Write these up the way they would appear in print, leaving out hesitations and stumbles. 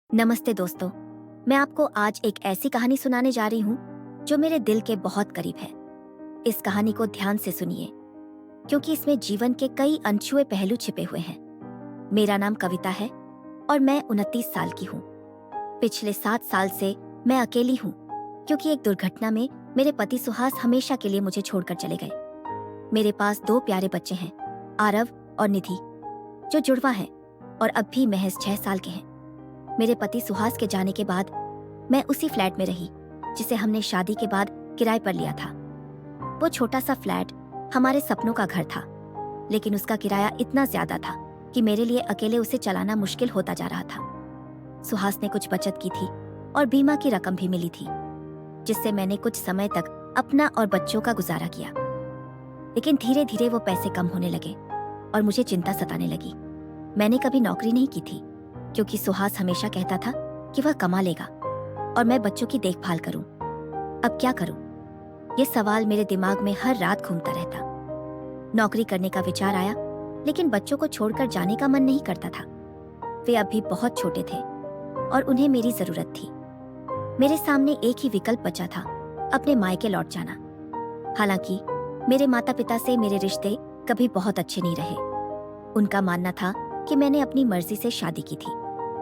नमस्ते दोस्तों। मैं आपको आज एक ऐसी कहानी सुनाने जा रही हूँ जो मेरे दिल के बहुत करीब है। इस कहानी को ध्यान से सुनिए क्योंकि इसमें जीवन के कई अनछुए पहलू छिपे हुए हैं। मेरा नाम कविता है और मैं 29 साल की हूँ। पिछले 7 साल से मैं अकेली हूँ क्योंकि एक दुर्घटना में मेरे पति सुहास हमेशा के लिए मुझे छोड़कर चले गए। मेरे पास 2 प्यारे बच्चे हैं, आरव और निधि, जो जुड़वा हैं और अब भी महज 6 साल के हैं। मेरे पति सुहास के जाने के बाद मैं उसी फ्लैट में रही जिसे हमने शादी के बाद किराए पर लिया था। वो छोटा सा फ्लैट हमारे सपनों का घर था, लेकिन उसका किराया इतना ज्यादा था कि मेरे लिए अकेले उसे चलाना मुश्किल होता जा रहा था। सुहास ने कुछ बचत की थी और बीमा की रकम भी मिली थी, जिससे मैंने कुछ समय तक अपना और बच्चों का गुजारा किया। लेकिन धीरे धीरे वो पैसे कम होने लगे और मुझे चिंता सताने लगी। मैंने कभी नौकरी नहीं की थी क्योंकि सुहास हमेशा कहता था कि वह कमा लेगा और मैं बच्चों की देखभाल करूं। अब क्या करूं? ये सवाल मेरे दिमाग में हर रात घूमता रहता। नौकरी करने का विचार आया, लेकिन बच्चों को छोड़कर जाने का मन नहीं करता था। वे अभी बहुत छोटे थे और उन्हें मेरी जरूरत थी। मेरे सामने एक ही विकल्प बचा था, अपने मायके लौट जाना। हालांकि मेरे माता पिता से मेरे रिश्ते कभी बहुत अच्छे नहीं रहे। उनका मानना था कि मैंने अपनी मर्जी से शादी की थी,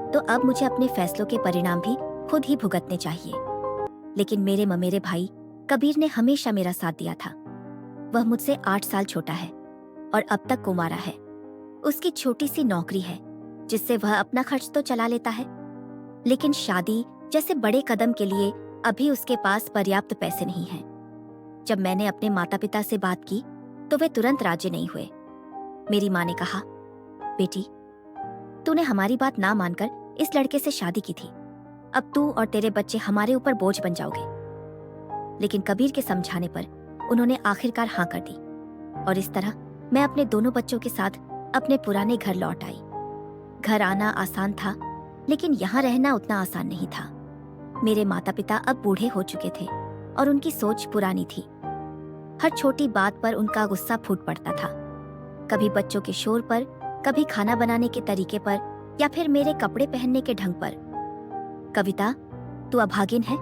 तो अब मुझे अपने फैसलों के परिणाम भी खुद ही भुगतने चाहिए। लेकिन मेरे ममेरे भाई कबीर ने हमेशा मेरा साथ दिया था। वह मुझसे 8 साल छोटा है और अब तक कुंवारा है। उसकी छोटी सी नौकरी है जिससे वह अपना खर्च तो चला लेता है, लेकिन शादी जैसे बड़े कदम के लिए अभी उसके पास पर्याप्त पैसे नहीं हैं। जब मैंने अपने माता पिता से बात की तो वे तुरंत राजी नहीं हुए। मेरी माँ ने कहा, बेटी, तूने हमारी बात ना मानकर इस लड़के से शादी की थी। अब तू और तेरे बच्चे हमारे ऊपर बोझ बन जाओगे। लेकिन कबीर के समझाने पर उन्होंने आखिरकार हाँ कर दी और इस तरह मैं अपने दोनों बच्चों के साथ अपने पुराने घर लौट आई। घर आना आसान था, लेकिन यहाँ रहना उतना आसान नहीं था। मेरे माता पिता अब बूढ़े हो चुके थे और उनकी सोच पुरानी थी। हर छोटी बात पर उनका गुस्सा फूट पड़ता था, कभी बच्चों के शोर पर, कभी खाना बनाने के तरीके पर या फिर मेरे कपड़े पहनने के ढंग पर। कविता, तू अभागिन है,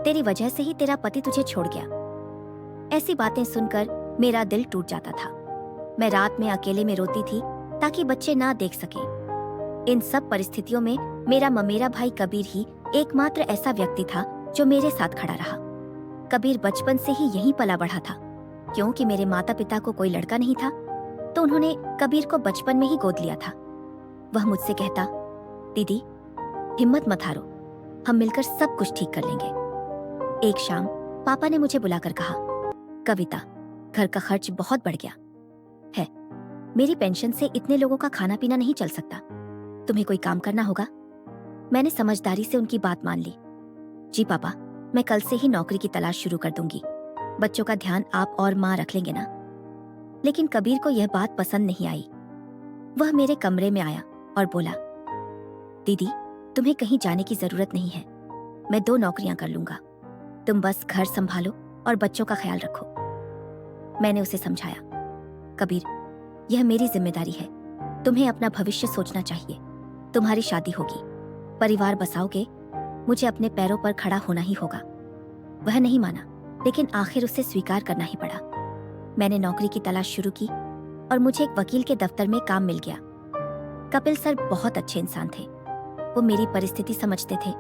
तेरी वजह से ही तेरा पति तुझे छोड़ गया। ऐसी बातें सुनकर मेरा दिल टूट जाता था। मैं रात में अकेले में रोती थी ताकि बच्चे ना देख सके। इन सब परिस्थितियों में मेरा ममेरा भाई कबीर ही एकमात्र ऐसा व्यक्ति था जो मेरे साथ खड़ा रहा। कबीर बचपन से ही यहीं पला बढ़ा था। क्योंकि मेरे माता पिता को कोई लड़का नहीं था, तो उन्होंने कबीर को बचपन में ही गोद लिया था। वह मुझसे कहता, दीदी, हिम्मत मत हारो, हम मिलकर सब कुछ ठीक कर लेंगे। एक शाम पापा ने मुझे बुलाकर कहा, कविता, घर का खर्च बहुत बढ़ गया है। मेरी पेंशन से इतने लोगों का खाना पीना नहीं चल सकता। तुम्हें कोई काम करना होगा। मैंने समझदारी से उनकी बात मान ली। जी पापा, मैं कल से ही नौकरी की तलाश शुरू कर दूंगी। बच्चों का ध्यान आप और माँ रख लेंगे ना। लेकिन कबीर को यह बात पसंद नहीं आई। वह मेरे कमरे में आया और बोला, दीदी, तुम्हें कहीं जाने की जरूरत नहीं है। मैं 2 नौकरियां कर लूंगा। तुम बस घर संभालो और बच्चों का ख्याल रखो। मैंने उसे समझाया, कबीर, यह मेरी जिम्मेदारी है। तुम्हें अपना भविष्य सोचना चाहिए। तुम्हारी शादी होगी, परिवार बसाओगे, मुझे अपने पैरों पर खड़ा होना ही होगा। वह नहीं माना, लेकिन आखिर उसे स्वीकार करना ही पड़ा। मैंने नौकरी की तलाश शुरू की और मुझे एक वकील के दफ्तर में काम मिल गया। कपिल सर बहुत अच्छे इंसान थे। वो मेरी परिस्थिति समझते थे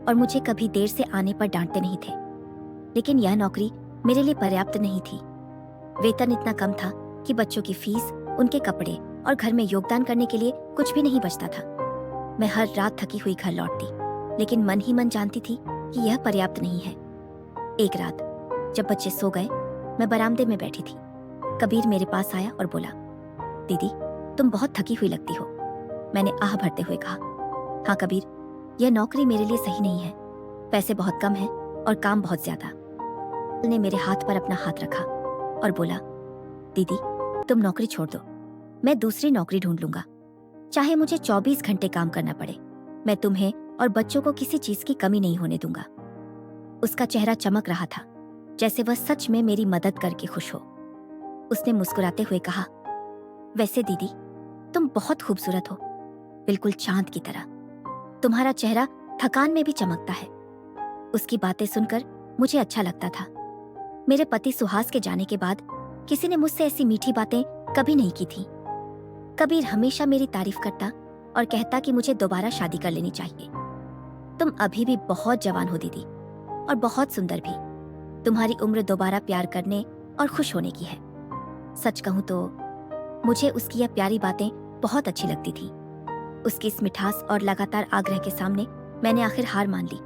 और मुझे कभी देर से आने पर डांटते नहीं थे। लेकिन यह नौकरी मेरे लिए पर्याप्त नहीं थी। वेतन इतना कम था कि बच्चों की फीस, उनके कपड़े और घर में योगदान करने के लिए कुछ भी नहीं बचता था। मैं हर रात थकी हुई घर लौटती, लेकिन मन ही मन जानती थी कि यह पर्याप्त नहीं है। एक रात जब बच्चे सो गए, मैं बरामदे में बैठी थी। कबीर मेरे पास आया और बोला, दीदी, तुम बहुत थकी हुई लगती हो। मैंने आह भरते हुए कहा, हाँ कबीर, यह नौकरी मेरे लिए सही नहीं है। पैसे बहुत कम हैं और काम बहुत ज्यादा। ने मेरे हाथ पर अपना हाथ रखा और बोला, दीदी, तुम नौकरी छोड़ दो, मैं दूसरी नौकरी ढूंढ लूंगा। चाहे मुझे 24 घंटे काम करना पड़े, मैं तुम्हें और बच्चों को किसी चीज की कमी नहीं होने दूंगा। उसका चेहरा चमक रहा था, जैसे वह सच में मेरी मदद करके खुश हो। उसने मुस्कुराते हुए कहा, वैसे दीदी, तुम बहुत खूबसूरत हो, बिल्कुल चांद की तरह। तुम्हारा चेहरा थकान में भी चमकता है। उसकी बातें सुनकर मुझे अच्छा लगता था। मेरे पति सुहास के जाने के बाद किसी ने मुझसे ऐसी मीठी बातें कभी नहीं की थी। कबीर हमेशा मेरी तारीफ करता और कहता कि मुझे दोबारा शादी कर लेनी चाहिए। तुम अभी भी बहुत जवान हो दीदी, और बहुत सुंदर भी। तुम्हारी उम्र दोबारा प्यार करने और खुश होने की है। सच कहूं तो मुझे उसकी यह प्यारी बातें बहुत अच्छी लगती थी। उसकी इस मिठास और लगातार आग्रह के सामने मैंने आखिर हार मान ली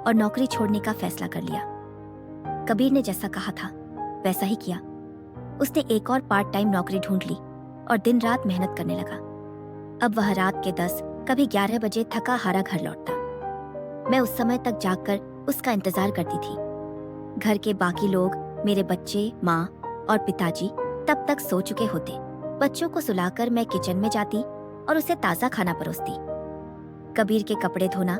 और नौकरी छोड़ने का फैसला कर लिया। कबीर ने जैसा कहा था वैसा ही किया। उसने एक और पार्ट टाइम नौकरी ढूंढ ली और दिन रात मेहनत करने लगा। अब वह रात के 10 कभी 11 बजे थका हारा घर लौटता। मैं उस समय तक जागकर उसका इंतजार करती थी। घर के बाकी लोग, मेरे बच्चे, माँ और पिताजी तब तक सो चुके होते। बच्चों को सुलाकर मैं किचन में जाती और उसे ताज़ा खाना परोसती। कबीर के कपड़े धोना,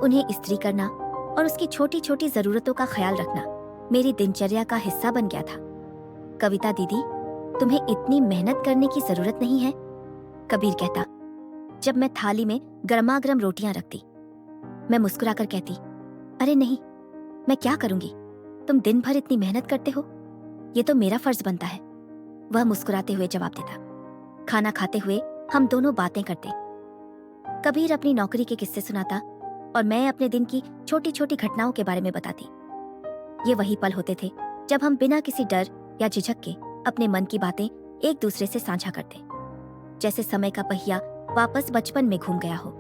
उन्हें इस्त्री करना और उसकी छोटी छोटी जरूरतों का ख्याल रखना मेरी दिनचर्या का हिस्सा बन गया था। कविता दीदी, तुम्हें इतनी मेहनत करने की जरूरत नहीं है, कबीर कहता जब मैं थाली में गर्मागर्म रोटियां रखती। मैं मुस्कुराकर कहती, अरे नहीं, मैं क्या करूंगी, तुम दिन भर इतनी मेहनत करते हो, ये तो मेरा फर्ज बनता है। वह मुस्कुराते हुए जवाब देता। खाना खाते हुए हम दोनों बातें करते। कबीर अपनी नौकरी के किस्से सुनाता और मैं अपने दिन की छोटी छोटी घटनाओं के बारे में बताती। ये वही पल होते थे जब हम बिना किसी डर या झिझक के अपने मन की बातें एक दूसरे से साझा करते, जैसे समय का पहिया वापस बचपन में घूम गया हो।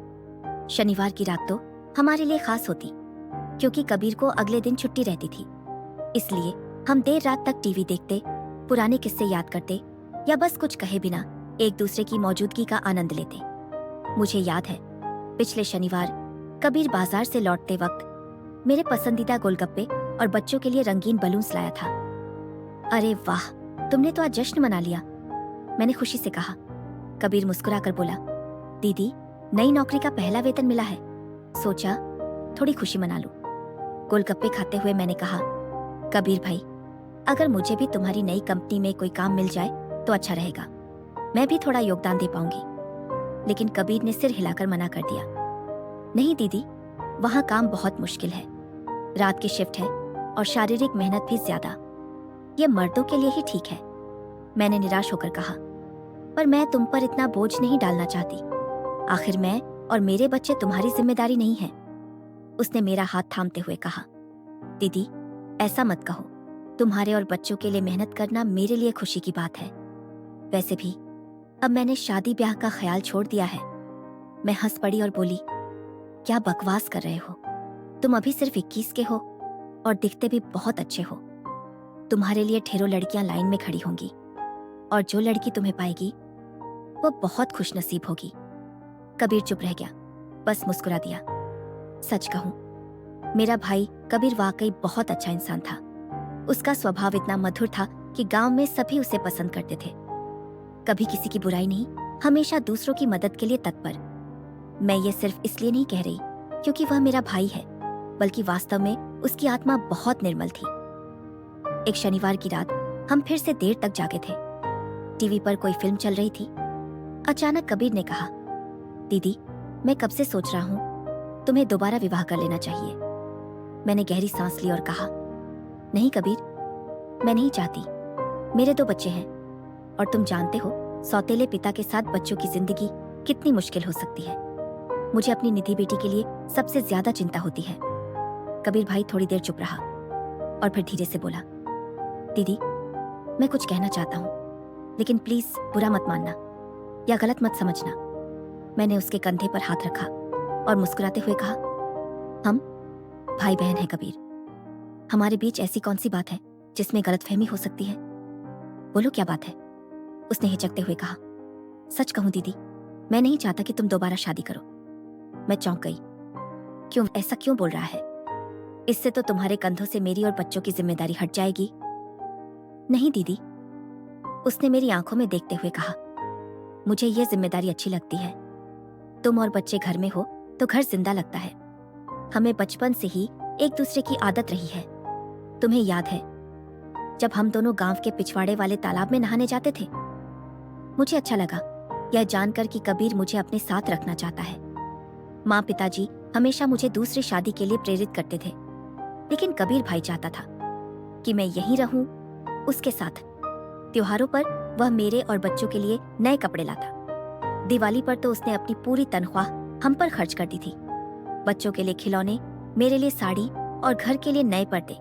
शनिवार की रात तो हमारे लिए खास होती, क्योंकि कबीर को अगले दिन छुट्टी रहती थी। इसलिए हम देर रात तक टीवी देखते, पुराने किस्से याद करते या बस कुछ कहे बिना एक दूसरे की मौजूदगी का आनंद लेते। मुझे याद है, पिछले शनिवार कबीर बाजार से लौटते वक्त मेरे पसंदीदा गोलगप्पे और बच्चों के लिए रंगीन बलून्स लाया था। अरे वाह, तुमने तो आज जश्न मना लिया, मैंने खुशी से कहा। कबीर मुस्कुराकर बोला, दीदी, नई नौकरी का पहला वेतन मिला है, सोचा थोड़ी खुशी मना लूं। गोलगप्पे खाते हुए मैंने कहा, कबीर भाई, अगर मुझे भी तुम्हारी नई कंपनी में कोई काम मिल जाए तो अच्छा रहेगा, मैं भी थोड़ा योगदान दे पाऊंगी। लेकिन कबीर ने सिर हिलाकर मना कर दिया। नहीं दीदी, वहां काम बहुत मुश्किल है, रात की शिफ्ट है और शारीरिक मेहनत भी ज्यादा। ये मर्दों के लिए ही ठीक है, मैंने निराश होकर कहा। पर मैं तुम पर इतना बोझ नहीं डालना चाहती, आखिर मैं और मेरे बच्चे तुम्हारी जिम्मेदारी नहीं है। उसने मेरा हाथ थामते हुए कहा, दीदी ऐसा मत कहो, तुम्हारे और बच्चों के लिए मेहनत करना मेरे लिए खुशी की बात है। वैसे भी अब मैंने शादी ब्याह का ख्याल छोड़ दिया है। मैं हंस पड़ी और बोली, क्या बकवास कर रहे हो, तुम अभी सिर्फ 21 के हो और दिखते भी बहुत अच्छे हो। तुम्हारे लिए ढेरों लड़कियां लाइन में खड़ी होंगी और जो लड़की तुम्हें पाएगी वो बहुत खुशनसीब होगी। कबीर चुप रह गया, बस मुस्कुरा दिया। सच कहूं, मेरा भाई कबीर वाकई बहुत अच्छा इंसान था। उसका स्वभाव इतना मधुर था कि गांव में सभी उसे पसंद करते थे। कभी किसी की बुराई नहीं, हमेशा दूसरों की मदद के लिए तत्पर। मैं ये सिर्फ इसलिए नहीं कह रही क्योंकि वह मेरा भाई है, बल्कि वास्तव में उसकी आत्मा बहुत निर्मल थी। एक शनिवार की रात हम फिर से देर तक जागे थे। टीवी पर कोई फिल्म चल रही थी। अचानक कबीर ने कहा, दीदी, मैं कब से सोच रहा हूं तुम्हें दोबारा विवाह कर लेना चाहिए। मैंने गहरी सांस ली और कहा, नहीं कबीर, मैं नहीं चाहती। मेरे 2 बच्चे हैं और तुम जानते हो सौतेले पिता के साथ बच्चों की जिंदगी कितनी मुश्किल हो सकती है। मुझे अपनी निधि बेटी के लिए सबसे ज्यादा चिंता होती है। कबीर भाई थोड़ी देर चुप रहा और फिर धीरे से बोला, दीदी, मैं कुछ कहना चाहता हूँ, लेकिन प्लीज बुरा मत मानना या गलत मत समझना। मैंने उसके कंधे पर हाथ रखा और मुस्कुराते हुए कहा, हम भाई बहन हैं कबीर, हमारे बीच ऐसी कौन सी बात है जिसमें गलतफहमी हो सकती है। बोलो क्या बात है, उसने हिचकते हुए कहा। सच कहूं दीदी, मैं नहीं चाहता कि तुम दोबारा शादी करो। मैं चौंक गई। क्यों, ऐसा क्यों बोल रहा है? इससे तो तुम्हारे कंधों से मेरी और बच्चों की जिम्मेदारी हट जाएगी। नहीं दीदी, उसने मेरी आंखों में देखते हुए कहा, मुझे यह जिम्मेदारी अच्छी लगती है। तुम और बच्चे घर में हो तो घर जिंदा लगता है। हमें बचपन से ही एक दूसरे की आदत रही है। तुम्हें याद है जब हम दोनों गांव के पिछवाड़े वाले तालाब में नहाने जाते थे? मुझे अच्छा लगा यह जानकर कि कबीर मुझे अपने साथ रखना चाहता है। माँ पिताजी हमेशा मुझे दूसरी शादी के लिए प्रेरित करते थे, लेकिन कबीर भाई चाहता था कि मैं यहीं रहूं उसके साथ। त्योहारों पर वह मेरे और बच्चों के लिए नए कपड़े लाता। दिवाली पर तो उसने अपनी पूरी तनख्वाह हम पर खर्च कर दी थी। बच्चों के लिए खिलौने, मेरे लिए साड़ी और घर के लिए नए पर्दे।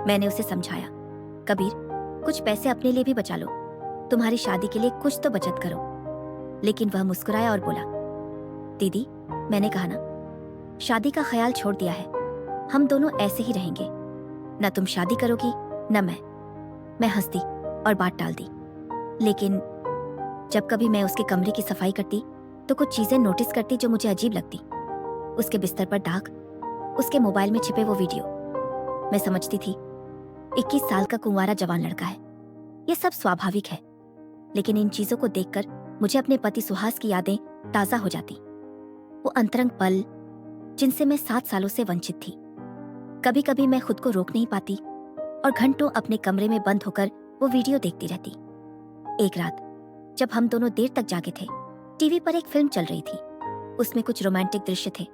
मैंने उसे समझाया, कबीर कुछ पैसे अपने लिए भी बचा लो, तुम्हारी शादी के लिए कुछ तो बचत करो। लेकिन वह मुस्कुराया और बोला, दीदी मैंने कहा ना, शादी का ख्याल छोड़ दिया है, हम दोनों ऐसे ही रहेंगे। न तुम शादी करोगी न मैं हंस दी और बात टाल दी। लेकिन जब कभी मैं उसके कमरे की सफाई करती तो कुछ चीजें नोटिस करती जो मुझे अजीब लगती। उसके बिस्तर पर दाग, उसके मोबाइल में छिपे वो वीडियो। मैं समझती थी 21 साल का कुंवारा जवान लड़का है, ये सब स्वाभाविक है। लेकिन इन चीजों को देखकर मुझे अपने पति सुहास की यादें ताजा हो जाती। वो अंतरंग पल जिनसे मैं 7 सालों से वंचित थी। कभी कभी मैं खुद को रोक नहीं पाती और घंटों अपने कमरे में बंद होकर वो वीडियो देखती रहती। एक रात जब हम दोनों देर तक जागे थे, टीवी पर एक फिल्म चल रही थी। उसमें कुछ रोमांटिक दृश्य थे।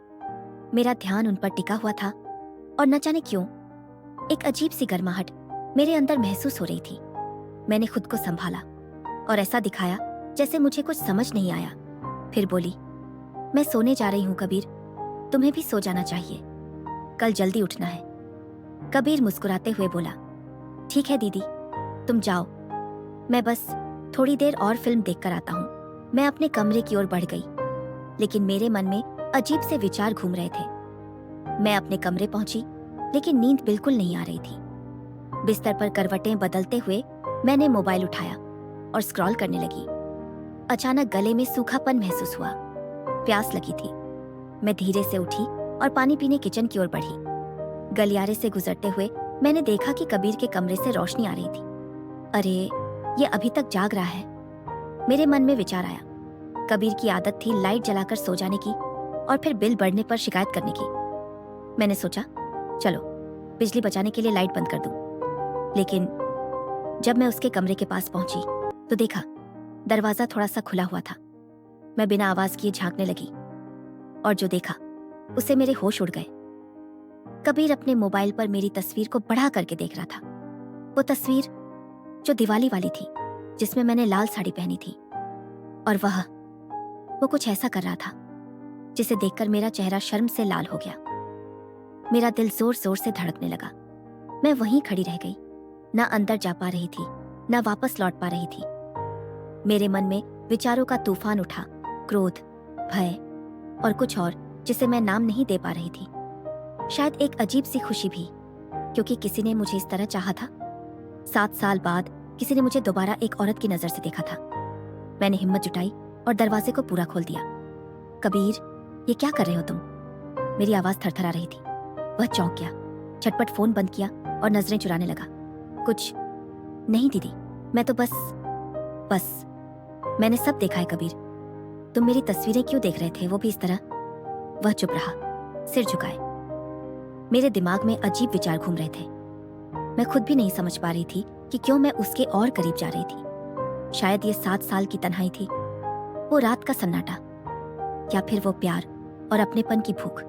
मेरा ध्यान उन पर टिका हुआ था और न जाने क्यों एक अजीब सी गर्माहट मेरे अंदर महसूस हो रही थी। मैंने खुद को संभाला और ऐसा दिखाया जैसे मुझे कुछ समझ नहीं आया। फिर बोली, मैं सोने जा रही हूं कबीर, तुम्हें भी सो जाना चाहिए, कल जल्दी उठना है। कबीर मुस्कुराते हुए बोला, ठीक है दीदी, तुम जाओ, मैं बस थोड़ी देर और फिल्म देखकर आता हूँ। मैं अपने कमरे की ओर बढ़ गई, लेकिन मेरे मन में अजीब से विचार घूम रहे थे। मैं अपने कमरे पहुंची, लेकिन नींद बिल्कुल नहीं आ रही थी। बिस्तर पर करवटें बदलते हुए मैंने मोबाइल उठाया और स्क्रॉल करने लगी। अचानक गले में सूखापन महसूस हुआ, प्यास लगी थी। मैं धीरे से उठी और पानी पीने किचन की ओर बढ़ी। गलियारे से गुजरते हुए मैंने देखा कि कबीर के कमरे से रोशनी आ रही थी। अरे, ये अभी तक जाग रहा है। मेरे मन में विचार आया। कबीर की आदत थी लाइट जलाकर सो जाने की और फिर बिल बढ़ने पर शिकायत करने की। मैंने सोचा, चलो बिजली बचाने के लिए लाइट बंद कर दूं। लेकिन जब मैं उसके कमरे के पास पहुंची तो देखा दरवाजा थोड़ा सा खुला हुआ था। मैं बिना आवाज किए झांकने लगी और जो देखा उसे मेरे होश उड़ गए। कबीर अपने मोबाइल पर मेरी तस्वीर को बढ़ा करके देख रहा था। वो तस्वीर जो दिवाली वाली थी, जिसमें मैंने लाल साड़ी पहनी थी। और वो कुछ ऐसा कर रहा था जिसे देखकर मेरा चेहरा शर्म से लाल हो गया। मेरा दिल जोर जोर से धड़कने लगा। मैं वहीं खड़ी रह गई, ना अंदर जा पा रही थी, ना वापस लौट पा रही थी। मेरे मन में विचारों का तूफान उठा, क्रोध, भय और कुछ और जिसे मैं नाम नहीं दे पा रही थी। शायद एक अजीब सी खुशी भी, क्योंकि किसी ने मुझे इस तरह चाहा था। 7 साल बाद किसी ने मुझे दोबारा एक औरत की नजर से देखा था। मैंने हिम्मत जुटाई और दरवाजे को पूरा खोल दिया। कबीर, ये क्या कर रहे हो तुम? मेरी आवाज थरथरा रही थी। वह चौंक गया, झटपट फोन बंद किया और नजरें चुराने लगा। कुछ नहीं दीदी, मैं तो बस मैंने सब देखा है कबीर। तुम मेरी तस्वीरें क्यों देख रहे थे, वो भी इस तरह? वह चुप रहा, सिर झुकाए। मेरे दिमाग में अजीब विचार घूम रहे थे। मैं खुद भी नहीं समझ पा रही थी कि क्यों मैं उसके और करीब जा रही थी। शायद ये 7 साल की तन्हाई थी, वो रात का सन्नाटा, या फिर वो प्यार और अपनेपन की भूख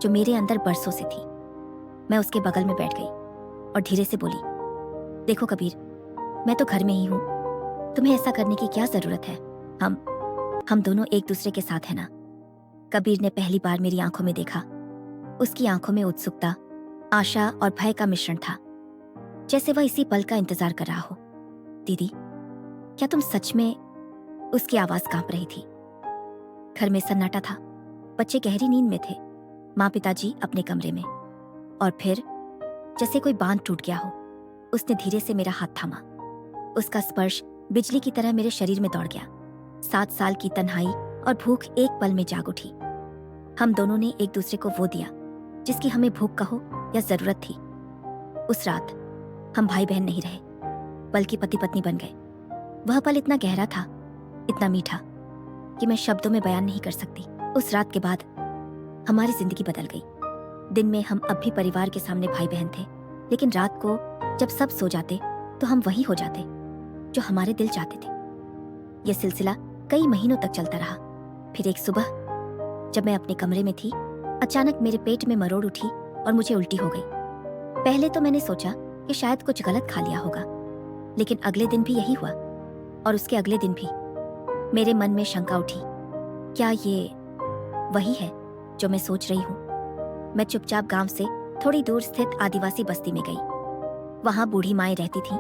जो मेरे अंदर बरसों से थी। मैं उसके बगल में बैठ गई और धीरे से बोली, देखो कबीर, मैं तो घर में ही हूं, तुम्हें ऐसा करने की क्या जरूरत है? हम दोनों एक दूसरे के साथ हैं ना? कबीर ने पहली बार मेरी आंखों में देखा। उसकी आंखों में उत्सुकता, आशा और भय का मिश्रण था, जैसे वह इसी पल का इंतजार कर रहा हो। दीदी, क्या तुम सच में? उसकी आवाज कांप रही थी। घर में सन्नाटा था, बच्चे गहरी नींद में थे, माँ पिताजी अपने कमरे में। और फिर जैसे कोई बांध टूट गया हो, उसने धीरे से मेरा हाथ थामा। उसका स्पर्श बिजली की तरह मेरे शरीर में दौड़ गया। 7 साल की तन्हाई और भूख एक पल में जाग उठी। हम दोनों ने एक दूसरे को वो दिया जिसकी हमें भूख कहो या जरूरत थी। उस रात हम भाई बहन नहीं रहे, बल्कि पति पत्नी बन गए। वह पल इतना गहरा था, इतना मीठा, कि मैं शब्दों में बयान नहीं कर सकती। उस रात के बाद हमारी जिंदगी बदल गई। दिन में हम अब भी परिवार के सामने भाई बहन थे, लेकिन रात को जब सब सो जाते तो हम वही हो जाते जो हमारे दिल चाहते थे। यह सिलसिला कई महीनों तक चलता रहा। फिर एक सुबह जब मैं अपने कमरे में थी, अचानक मेरे पेट में मरोड़ उठी और मुझे उल्टी हो गई। पहले तो मैंने सोचा कि शायद कुछ गलत खा लिया होगा, लेकिन अगले दिन भी यही हुआ और उसके अगले दिन भी। मेरे मन में शंका उठी, क्या ये वही है जो मैं सोच रही हूँ? मैं चुपचाप गांव से थोड़ी दूर स्थित आदिवासी बस्ती में गई। वहां बूढ़ी माएं रहती थीं,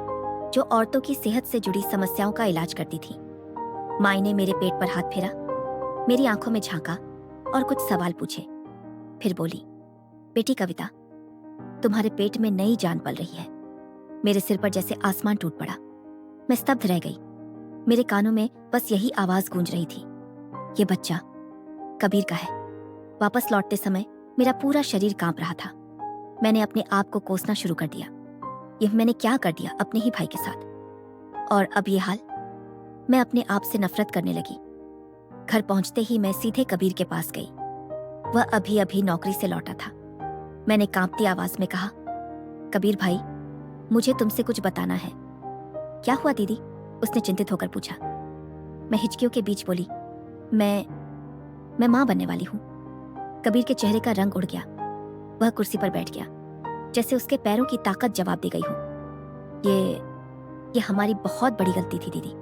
जो औरतों की सेहत से जुड़ी समस्याओं का इलाज करती थीं। माई ने मेरे पेट पर हाथ फेरा, मेरी आंखों में झांका और कुछ सवाल पूछे। फिर बोली, बेटी कविता, तुम्हारे पेट में नई जान पल रही है। मेरे सिर पर जैसे आसमान टूट पड़ा। मैं स्तब्ध रह गई। मेरे कानों में बस यही आवाज गूंज रही थी, ये बच्चा कबीर का है। वापस लौटते समय मेरा पूरा शरीर कांप रहा था। मैंने अपने आप को कोसना शुरू कर दिया। यह मैंने क्या कर दिया अपने ही भाई के साथ? और अब ये हाल। मैं अपने आप से नफरत करने लगी। घर पहुंचते ही मैं सीधे कबीर के पास गई। वह अभी अभी नौकरी से लौटा था। मैंने कांपती आवाज में कहा, कबीर भाई, मुझे तुमसे कुछ बताना है। क्या हुआ दीदी? उसने चिंतित होकर पूछा। मैं हिचकियों के बीच बोली, मैं मां बनने वाली हूं। कबीर के चेहरे का रंग उड़ गया। वह कुर्सी पर बैठ गया, जैसे उसके पैरों की ताकत जवाब दे गई हो। ये हमारी बहुत बड़ी गलती थी दीदी।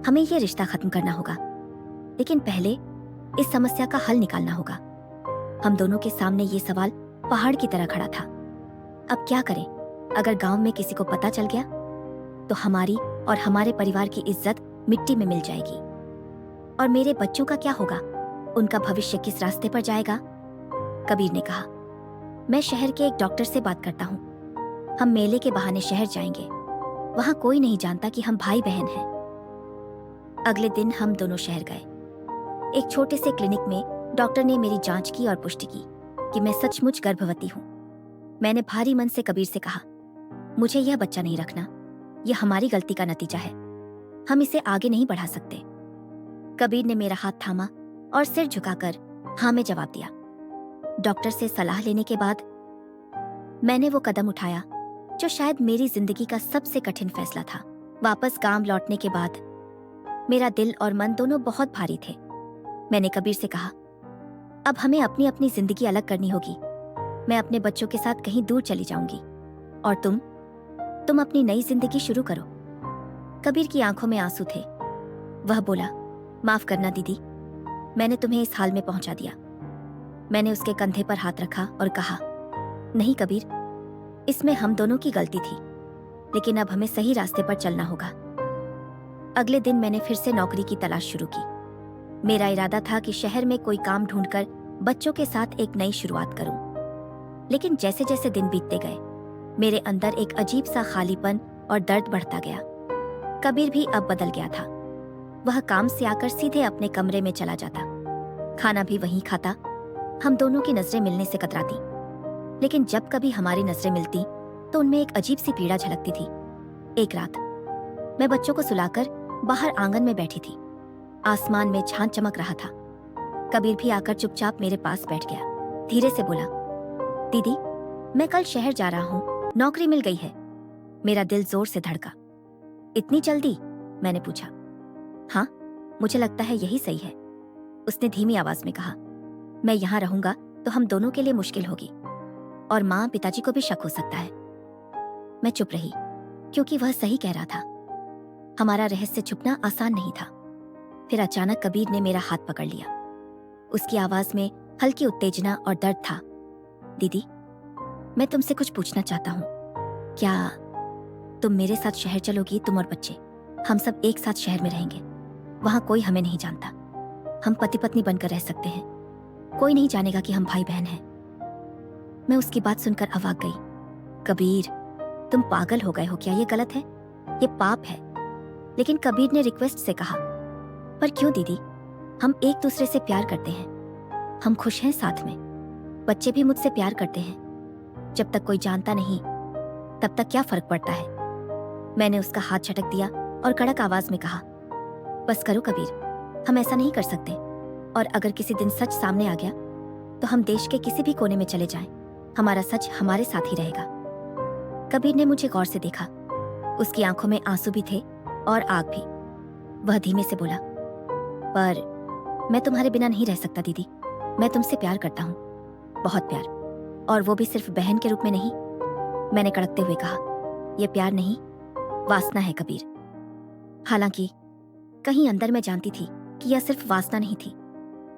हमें ये रिश्ता खत्म करना होगा, लेकिन पहले इस समस्या का हल निकालना होगा। हम दोनों के सामने ये सवाल पहाड़ की तरह खड़ा था। अब क्या करें? अगर गांव में किसी को पता चल गया तो हमारी और हमारे परिवार की इज्जत मिट्टी में मिल जाएगी। और मेरे बच्चों का क्या होगा? उनका भविष्य किस रास्ते पर जाएगा? कबीर ने कहा, मैं शहर के एक डॉक्टर से बात करता हूँ। हम मेले के बहाने शहर जाएंगे। वहां कोई नहीं जानता कि हम भाई बहन हैं। अगले दिन हम दोनों शहर गए। एक छोटे से क्लिनिक में डॉक्टर ने मेरी जांच की और पुष्टि की कि मैं सचमुच गर्भवती हूँ। मैंने भारी मन से कबीर से कहा, मुझे यह बच्चा नहीं रखना। यह हमारी गलती का नतीजा है। हम इसे आगे नहीं बढ़ा सकते। कबीर ने मेरा हाथ थामा और सिर झुकाकर हाँ में जवाब दिया। डॉक्टर से सलाह लेने के बाद मैंने वो कदम उठाया जो शायद मेरी जिंदगी का सबसे कठिन फैसला था। वापस गांव लौटने के बाद मेरा दिल और मन दोनों बहुत भारी थे। मैंने कबीर से कहा, अब हमें अपनी अपनी जिंदगी अलग करनी होगी। मैं अपने बच्चों के साथ कहीं दूर चली जाऊंगी और तुम अपनी नई जिंदगी शुरू करो। कबीर की आंखों में आंसू थे। वह बोला, माफ करना दीदी, मैंने तुम्हें इस हाल में पहुंचा दिया। मैंने उसके कंधे पर हाथ रखा और कहा, नहीं कबीर, इसमें हम दोनों की गलती थी, लेकिन अब हमें सही रास्ते पर चलना होगा। अगले दिन मैंने फिर से नौकरी की तलाश शुरू की। मेरा इरादा था कि शहर में कोई काम ढूंढकर बच्चों के साथ एक नई शुरुआत करूं। लेकिन जैसे जैसे दिन बीतते गए, मेरे अंदर एक अजीब सा खालीपन और दर्द बढ़ता गया। कबीर भी अब बदल गया था। वह काम से आकर सीधे अपने कमरे में चला जाता, खाना भी वहीं खाता। हम दोनों की नजरें मिलने से कतराती, लेकिन जब कभी हमारी नजरें मिलती तो उनमें एक अजीब सी पीड़ा झलकती थी। एक रात मैं बच्चों को सुलाकर बाहर आंगन में बैठी थी। आसमान में चांद चमक रहा था। कबीर भी आकर चुपचाप मेरे पास बैठ गया। धीरे से बोला, दीदी, मैं कल शहर जा रहा हूँ, नौकरी मिल गई है। मेरा दिल जोर से धड़का। इतनी जल्दी? मैंने पूछा। हाँ, मुझे लगता है यही सही है, उसने धीमी आवाज में कहा। मैं यहाँ रहूंगा तो हम दोनों के लिए मुश्किल होगी और माँ पिताजी को भी शक हो सकता है। मैं चुप रही, क्योंकि वह सही कह रहा था। हमारा रहस्य छुपना आसान नहीं था। फिर अचानक कबीर ने मेरा हाथ पकड़ लिया। उसकी आवाज में हल्की उत्तेजना और दर्द था। दीदी, मैं तुमसे कुछ पूछना चाहता हूँ। क्या तुम मेरे साथ शहर चलोगी? तुम और बच्चे, हम सब एक साथ शहर में रहेंगे। वहां कोई हमें नहीं जानता। हम पति पत्नी बनकर रह सकते हैं। कोई नहीं जानेगा कि हम भाई बहन हैं। मैं उसकी बात सुनकर अवाक गई। कबीर, तुम पागल हो गए हो क्या? ये गलत है, ये पाप है। लेकिन कबीर ने रिक्वेस्ट से कहा, पर क्यों दीदी? हम एक दूसरे से प्यार करते हैं। हम खुश हैं साथ में। बच्चे भी मुझसे प्यार करते हैं। जब तक कोई जानता नहीं, तब तक क्या फर्क पड़ता है? मैंने उसका हाथ झटक दिया और कड़क आवाज में कहा, बस करो कबीर, हम ऐसा नहीं कर सकते। और अगर किसी दिन सच सामने आ गया तो हम देश के किसी भी कोने में चले जाएं, हमारा सच हमारे साथ ही रहेगा। कबीर ने मुझे गौर से देखा। उसकी आंखों में आंसू भी थे और आग भी। वह धीमे से बोला, पर मैं तुम्हारे बिना नहीं रह सकता दीदी। मैं तुमसे प्यार करता हूँ, बहुत प्यार, और वो भी सिर्फ बहन के रूप में नहीं। मैंने कड़कते हुए कहा, यह प्यार नहीं, वासना है कबीर। हालांकि कहीं अंदर मैं जानती थी कि यह सिर्फ वासना नहीं थी,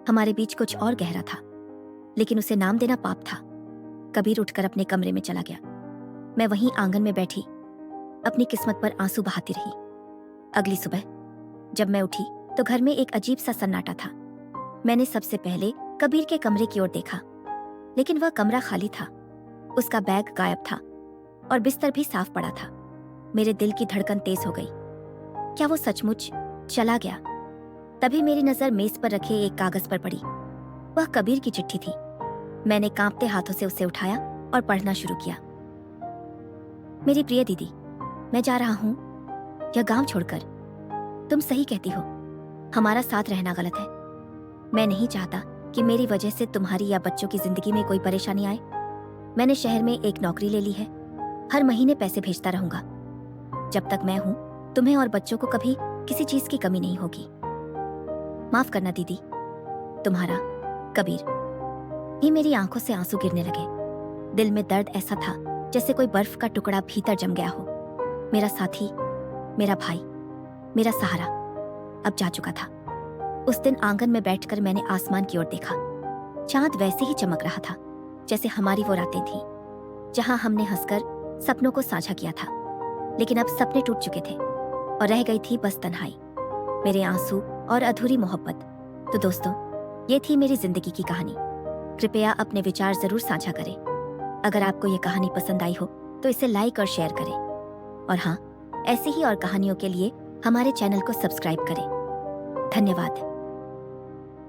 हमारे बीच कुछ और गहरा था, लेकिन उसे नाम देना पाप था। कबीर उठकर अपने कमरे में चला गया। मैं वहीं आंगन में बैठी अपनी किस्मत पर आंसू बहाती रही। अगली सुबह जब मैं उठी तो घर में एक अजीब सा सन्नाटा था। मैंने सबसे पहले कबीर के कमरे की ओर देखा, लेकिन वह कमरा खाली था। उसका बैग गायब था और बिस्तर भी साफ पड़ा था। मेरे दिल की धड़कन तेज हो गई। क्या वो सचमुच चला गया? तभी मेरी नजर मेज पर रखे एक कागज पर पड़ी। वह कबीर की चिट्ठी थी। मैंने कांपते हाथों से उसे उठाया और पढ़ना शुरू किया। मेरी प्रिय दीदी, मैं जा रहा हूं यह गांव छोड़कर। तुम सही कहती हो, हमारा साथ रहना गलत है। मैं नहीं चाहता कि मेरी वजह से तुम्हारी या बच्चों की जिंदगी में कोई परेशानी आए। मैंने शहर में एक नौकरी ले ली है, हर महीने पैसे भेजता रहूंगा। जब तक मैं हूं, तुम्हें और बच्चों को कभी किसी चीज की कमी नहीं होगी। माफ करना दीदी, तुम्हारा कबीर। ही मेरी आंखों से आंसू गिरने लगे। दिल में दर्द ऐसा था जैसे कोई बर्फ का टुकड़ा भीतर जम गया हो। मेरा साथी, मेरा भाई, मेरा सहारा अब जा चुका था। उस दिन आंगन में बैठकर मैंने आसमान की ओर देखा। चांद वैसे ही चमक रहा था जैसे हमारी वो रातें थीं, जहां हमने हंसकर सपनों को साझा किया था। लेकिन अब सपने टूट चुके थे और रह गई थी बस तन्हाई, मेरे आंसू और अधूरी मोहब्बत। तो दोस्तों, ये थी मेरी जिंदगी की कहानी। कृपया अपने विचार जरूर साझा करें। अगर आपको ये कहानी पसंद आई हो तो इसे लाइक और शेयर करें। और हाँ, ऐसी ही और कहानियों के लिए हमारे चैनल को सब्सक्राइब करें। धन्यवाद।